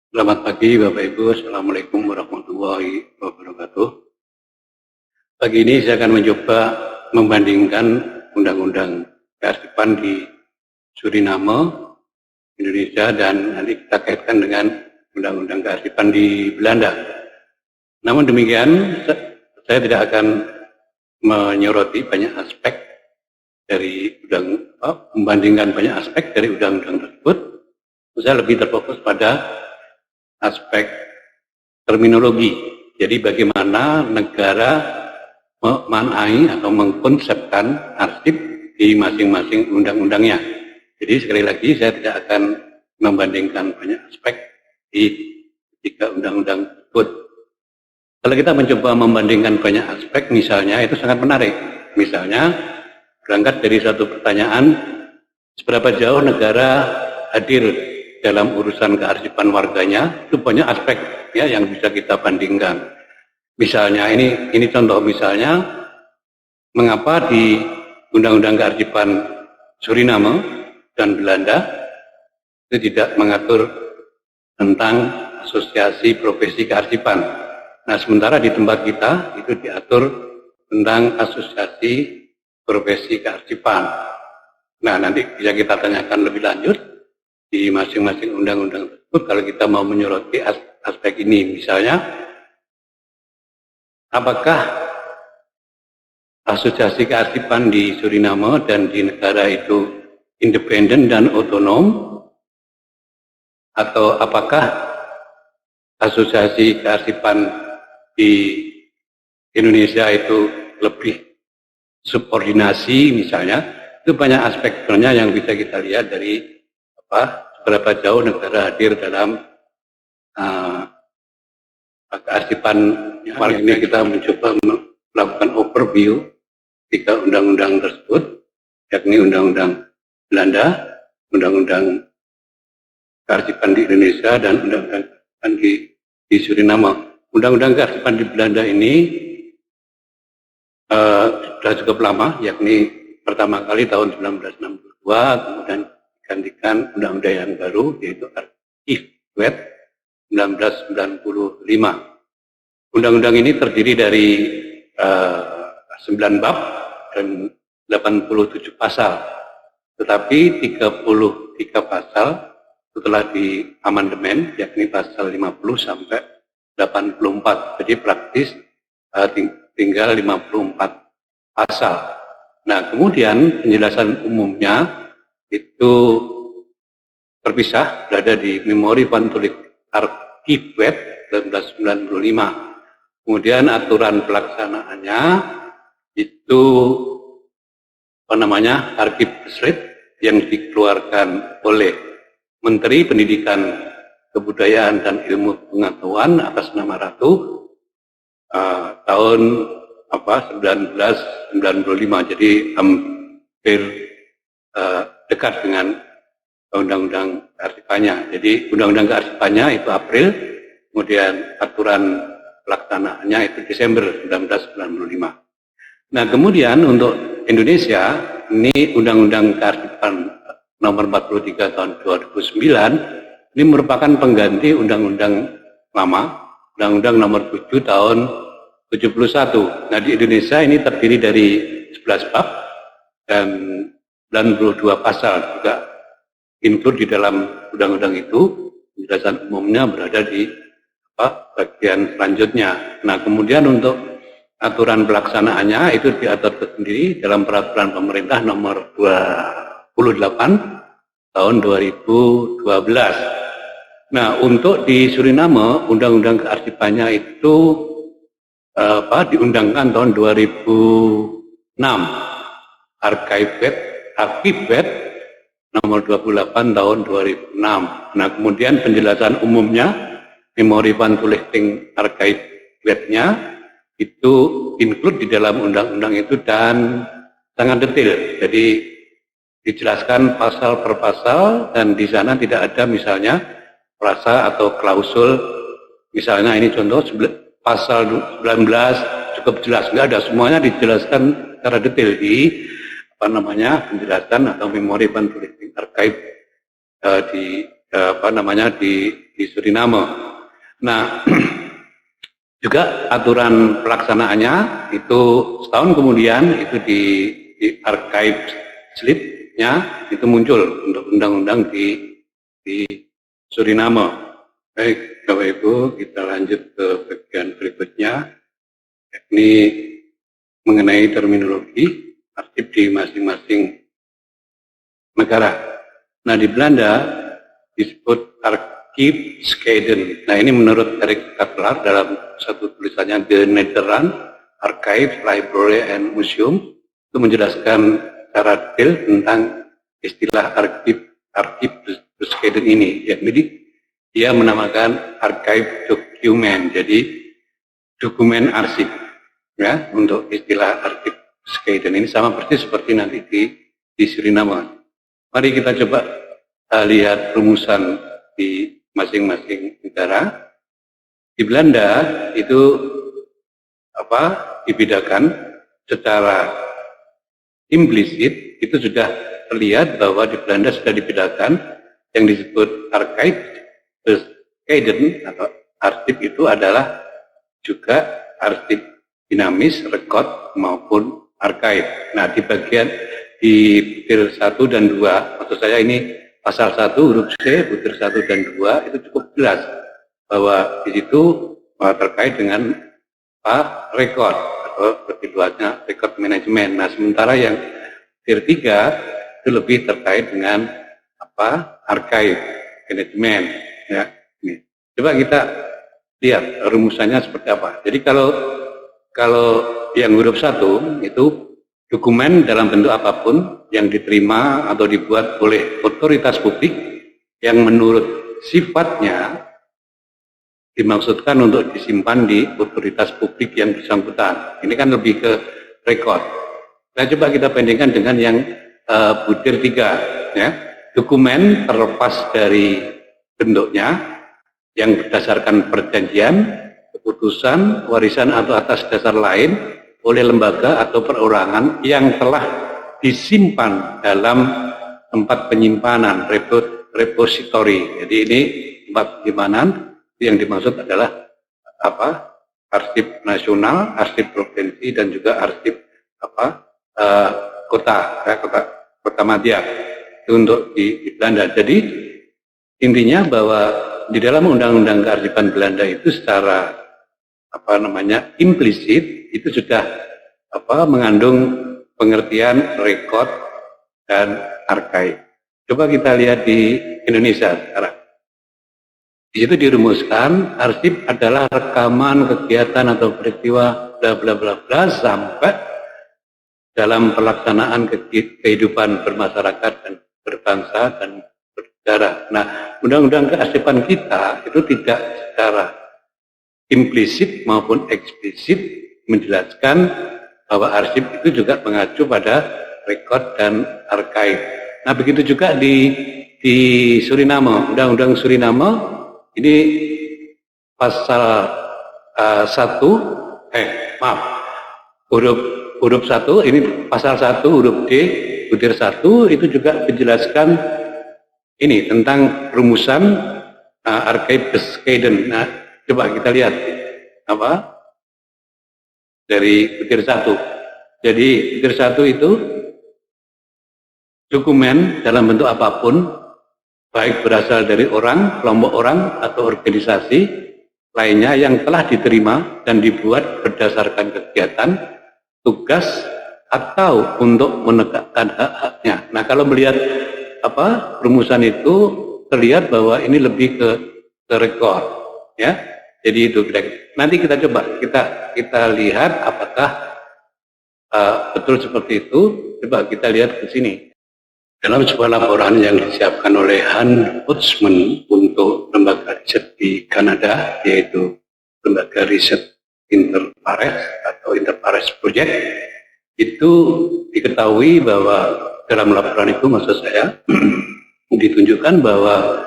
Selamat pagi Bapak Ibu, Assalamualaikum warahmatullahi wabarakatuh. Pagi ini saya akan mencoba membandingkan undang-undang kearsipan di Suriname, Indonesia, dan nanti kita kaitkan dengan undang-undang kearsipan di Belanda. Namun demikian, saya tidak akan menyoroti banyak aspek dari membandingkan banyak aspek dari undang-undang tersebut. Saya lebih terfokus pada aspek terminologi. Jadi bagaimana negara memanai atau mengkonsepkan arsip di masing-masing undang-undangnya. Jadi sekali lagi saya tidak akan membandingkan banyak aspek di tiga undang-undang tersebut. Kalau kita mencoba membandingkan banyak aspek, misalnya itu sangat menarik. Misalnya berangkat dari satu pertanyaan, seberapa jauh negara hadir dalam urusan kearsipan warganya, itu banyak aspek ya yang bisa kita bandingkan. Misalnya ini contoh misalnya, mengapa di Undang-Undang Kearsipan Suriname dan Belanda itu tidak mengatur tentang asosiasi profesi kearsipan. Nah, sementara di tempat kita itu diatur tentang asosiasi profesi kearsipan. Nah, nanti bisa kita tanyakan lebih lanjut di masing-masing undang-undang tersebut kalau kita mau menyoroti aspek ini. Misalnya, apakah asosiasi kearsipan di Suriname dan di negara itu independen dan otonom, atau apakah asosiasi kearsipan di Indonesia itu lebih subordinasi misalnya. Itu banyak aspek sebenarnya yang bisa kita lihat dari seberapa jauh negara hadir dalam kearsipan. Kali ini kita mencoba melakukan overview tiga undang-undang tersebut, yakni Undang-Undang Belanda, Undang-Undang Kearsipan di Indonesia, dan Undang-Undang Kearsipan di Suriname. Undang-Undang Kearsipan di Belanda ini sudah cukup lama, yakni pertama kali tahun 1962, kemudian gantikan undang-undang yang baru yaitu Architect 1995. Undang-undang ini terdiri dari 9 bab dan 87 pasal, tetapi 33 pasal setelah di amandemen, yakni pasal 50 sampai 84. Jadi praktis tinggal 54 pasal. Nah, kemudian penjelasan umumnya itu terpisah, berada di Memori Pantulik Architect 1995. Kemudian aturan pelaksanaannya itu Architect yang dikeluarkan oleh Menteri Pendidikan, Kebudayaan dan Ilmu Pengetahuan atas nama Ratu tahun 1995. Jadi hampir dekat dengan undang-undang kearsipannya. Jadi undang-undang kearsipannya itu April, kemudian aturan pelaksanaannya itu Desember 1995. Nah, kemudian untuk Indonesia, ini Undang-Undang Kearsipan nomor 43 tahun 2009, ini merupakan pengganti undang-undang lama, Undang-Undang nomor 7 tahun 71. Nah, di Indonesia ini terdiri dari 11 bab dan 92 pasal juga include di dalam undang-undang itu. Penjelasan umumnya berada di bagian selanjutnya. Nah, kemudian untuk aturan pelaksanaannya itu diatur sendiri dalam peraturan pemerintah nomor 28 tahun 2012. Nah, untuk di Suriname, undang-undang kearsipannya itu diundangkan tahun 2006. Architect nomor 28 tahun 2006. Nah, kemudian penjelasan umumnya, Memori Pantulik Architect-nya itu include di dalam undang-undang itu dan sangat detail. Jadi dijelaskan pasal per pasal, dan di sana tidak ada misalnya frasa atau klausul. Misalnya ini contoh pasal 19 cukup jelas, nggak ada, semuanya dijelaskan secara detail di penjelasan atau Memori Pantulik Architect di di Suriname. Nah, juga aturan pelaksanaannya itu setahun kemudian itu di archive slip-nya itu muncul untuk undang-undang di Suriname. Baik, Bapak Ibu, kita lanjut ke bagian berikutnya, yakni mengenai terminologi arsip di masing-masing negara. Nah, di Belanda disebut Archiefscheden. Nah, ini menurut Erik Kapler dalam satu tulisannya The Netherlands Archive, Library and Museum, itu menjelaskan secara detail tentang istilah Archiefscheden ini. Jadi dia menamakan archive dokumen, jadi dokumen arsip, ya, untuk istilah Archiefscheden ini sama persis seperti nanti di Suriname. Mari kita coba lihat rumusan di masing-masing negara. Di Belanda itu dibedakan secara implisit, itu sudah terlihat bahwa di Belanda sudah dibedakan yang disebut Archiefscheden atau arsip itu adalah juga arsip dinamis, rekod maupun archive. Nah, di bagian di butir 1 dan 2, maksud saya ini pasal 1 huruf C, butir 1 dan 2 itu cukup jelas bahwa di situ terkait dengan rekod atau lebih luasnya rekod manajemen. Nah, sementara yang butir 3 itu lebih terkait dengan archive manajemen, ya. Ini. Coba kita lihat rumusannya seperti apa. Jadi kalau yang huruf 1 itu dokumen dalam bentuk apapun yang diterima atau dibuat oleh otoritas publik yang menurut sifatnya dimaksudkan untuk disimpan di otoritas publik yang bersangkutan. Ini kan lebih ke rekod. Nah, coba kita bandingkan dengan yang butir 3, ya. Dokumen terlepas dari bentuknya yang berdasarkan perjanjian, keputusan, warisan atau atas dasar lain oleh lembaga atau perorangan yang telah disimpan dalam tempat penyimpanan, repository. Jadi ini tempat penyimpanan yang dimaksud adalah arsip nasional, arsip provinsi, dan juga arsip kota madya itu untuk di Belanda. Jadi intinya bahwa di dalam undang-undang kearsipan Belanda itu secara implisit itu sudah mengandung pengertian rekod dan archive. Coba kita lihat di Indonesia sekarang. Di situ dirumuskan arsip adalah rekaman kegiatan atau peristiwa bla bla bla bla sampai dalam pelaksanaan kehidupan bermasyarakat dan berbangsa dan bernegara. Nah, undang-undang kearsipan kita itu tidak secara implisit maupun eksplisit menjelaskan bahwa arsip itu juga mengacu pada rekod dan archive. Nah, begitu juga di Suriname, undang-undang Suriname ini pasal 1, huruf 1, ini pasal 1 huruf D butir 1 itu juga menjelaskan ini tentang rumusan Archiefscheden. Nah, coba kita lihat dari butir 1. Jadi butir 1 itu dokumen dalam bentuk apapun, baik berasal dari orang, kelompok orang, atau organisasi lainnya yang telah diterima dan dibuat berdasarkan kegiatan, tugas, atau untuk menegakkan hak-haknya. Nah, kalau melihat rumusan itu terlihat bahwa ini lebih ke rekod, ya. Jadi itu nanti kita coba kita lihat apakah betul seperti itu. Coba kita lihat ke sini. Dalam sebuah laporan yang disiapkan oleh Han Putzman untuk lembaga riset di Kanada, yaitu lembaga riset Interpares atau Interpares Project, itu diketahui bahwa dalam laporan itu maksud saya ditunjukkan bahwa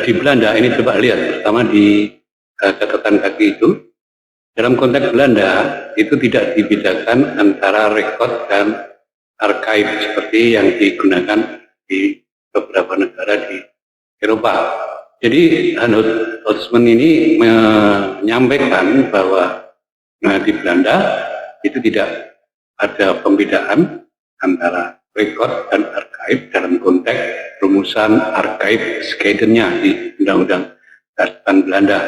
di Belanda ini, coba lihat pertama di catatan kaki itu, dalam konteks Belanda itu tidak dibedakan antara rekod dan archive seperti yang digunakan di beberapa negara di Eropa. Jadi Hans Holtzman ini menyampaikan bahwa di Belanda itu tidak ada pembedaan antara rekod dan arkaib dalam konteks rumusan arkaib Scheidennya di Undang-Undang Kearsipan Belanda.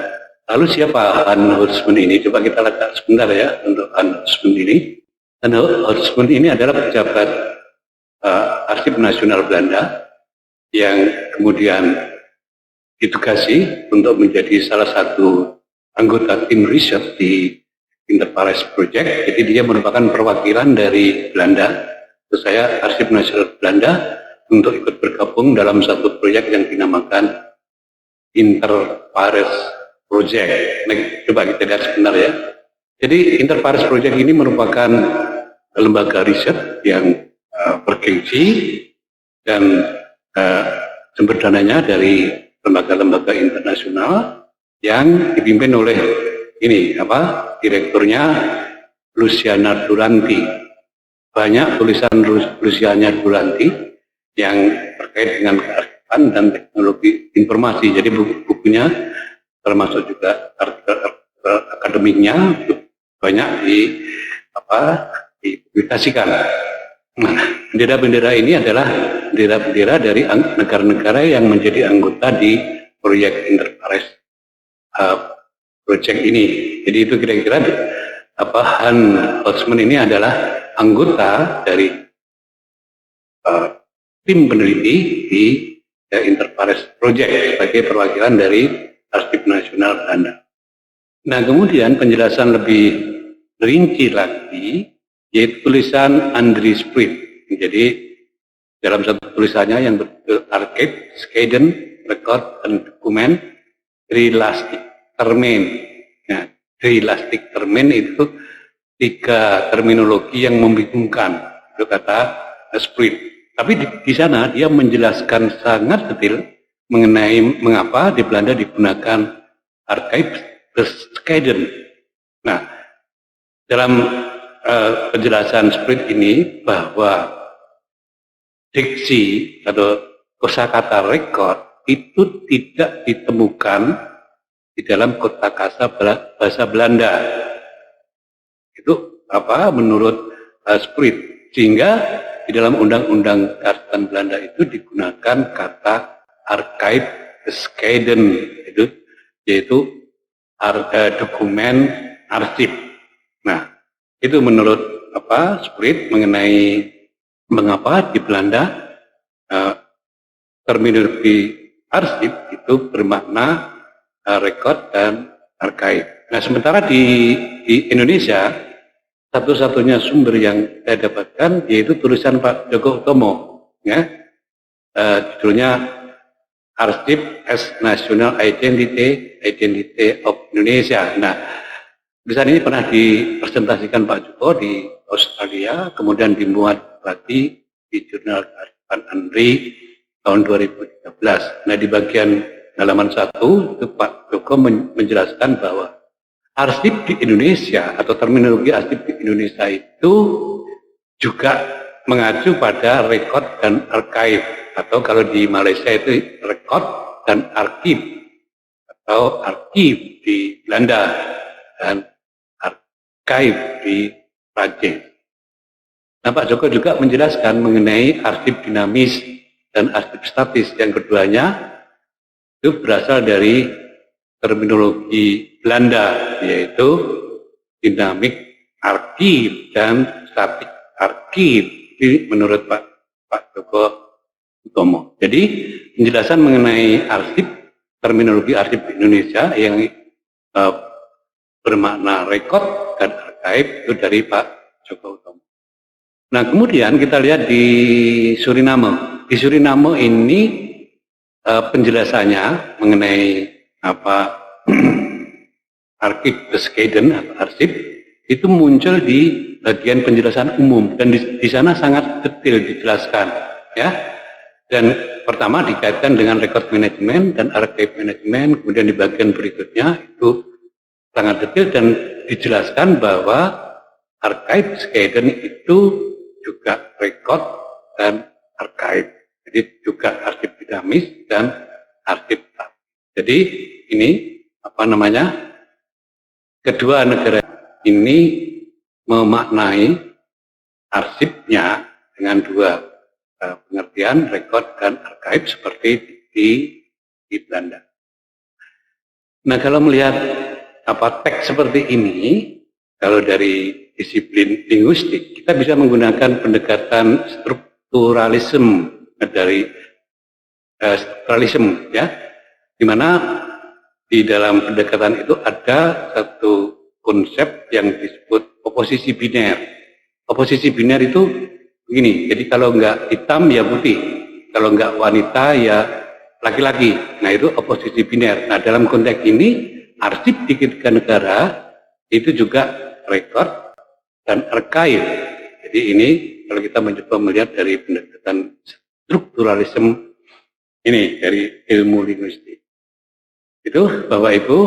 Lalu siapa Hans Holtzman ini? Coba kita lihat sebentar ya untuk Hans Holtzman ini. Hans Holtzman ini adalah pejabat Arsip Nasional Belanda yang kemudian ditugasi untuk menjadi salah satu anggota tim riset di Interpares Project. Jadi dia merupakan perwakilan dari Belanda. Terus saya Arsip Nasional Belanda untuk ikut bergabung dalam satu proyek yang dinamakan Interpares Project. Nah, coba kita lihat sebentar ya. Jadi Interpares Project ini merupakan lembaga riset yang bergengsi dan sumber dananya dari lembaga-lembaga internasional yang dipimpin oleh direkturnya Luciana Duranti. Banyak tulisan Luciana Duranti yang terkait dengan kearifan dan teknologi informasi. Jadi bukunya termasuk juga artikel akademiknya banyak dipublikasikan. Nah, bendera-bendera ini adalah bendera-bendera dari negara-negara yang menjadi anggota di proyek Interpares Project ini. Jadi itu kira-kira Hans Holtzman ini adalah anggota dari tim peneliti di Interpares Project sebagai perwakilan dari Arsip Nasional Belanda. Nah, kemudian penjelasan lebih rinci lagi yaitu tulisan Andries Spruit. Jadi dalam satu tulisannya yang berjudul Archive, Scheiden, Record, dan Dokumen Trilastic Termen. Nah, Trilastic Termen itu tiga terminologi yang membingungkan, itu kata Spruit. Tapi di sana dia menjelaskan sangat detail mengenai mengapa di Belanda digunakan Archive Scheiden. Nah, dalam penjelasan Spruit ini bahwa diksi atau kosakata rekod itu tidak ditemukan di dalam kotakasa bahasa Belanda. Itu menurut Spruit, sehingga di dalam Undang-Undang Kearsipan Belanda itu digunakan kata Archive Scheiden, yaitu dokumen arsip. Nah, itu menurut Spruit mengenai mengapa di Belanda terminologi arsip itu bermakna rekod dan arkaib. Nah, sementara di Indonesia satu-satunya sumber yang saya dapatkan yaitu tulisan Pak Djoko Utomo, ya, judulnya Arsip as National Identity of Indonesia. Nah, tulisan ini pernah dipresentasikan Pak Djoko di Australia, kemudian dimuat lagi di Jurnal Kearifan ANRI tahun 2013. Nah, di bagian halaman 1 itu Pak Djoko menjelaskan bahwa arsip di Indonesia atau terminologi arsip di Indonesia itu juga mengacu pada rekod dan arkaib, atau kalau di Malaysia itu rekod dan arkib, atau arkib di Belanda dan arkaib di Prancis. Nah, Pak Djoko juga menjelaskan mengenai arsip dinamis dan arsip statis. Yang keduanya itu berasal dari terminologi Belanda, yaitu dinamik arkib dan statik arkib. Ini menurut Pak Djoko Utomo. Jadi penjelasan mengenai arsip, terminologi arsip di Indonesia yang bermakna rekod dan arkaib itu dari Pak Djoko Utomo. Nah, kemudian kita lihat di Suriname. Di Suriname ini penjelasannya mengenai Archive Scheiden atau arsip itu muncul di bagian penjelasan umum, dan di sana sangat detail dijelaskan, ya. Dan pertama dikaitkan dengan record management dan archive management, kemudian di bagian berikutnya itu sangat detail dan dijelaskan bahwa Archive Scheiden itu juga record dan archive, jadi juga arsip dinamis dan arsip. Jadi ini apa namanya? Kedua negara ini memaknai arsipnya dengan dua pengertian rekod dan arkaib seperti di Belanda. Nah, kalau melihat teks seperti ini, kalau dari disiplin linguistik, kita bisa menggunakan pendekatan strukturalisme dari strukturalisme, ya, di mana di dalam pendekatan itu ada satu konsep yang disebut oposisi biner. Oposisi biner itu begini, jadi kalau nggak hitam ya putih, kalau nggak wanita ya laki-laki. Nah, itu oposisi biner. Nah, dalam konteks ini arsip di ketiga negara itu juga rekod dan arkaib. Jadi ini kalau kita mencoba melihat dari pendekatan strukturalisme ini dari ilmu linguistik. Itu Bapak Ibu.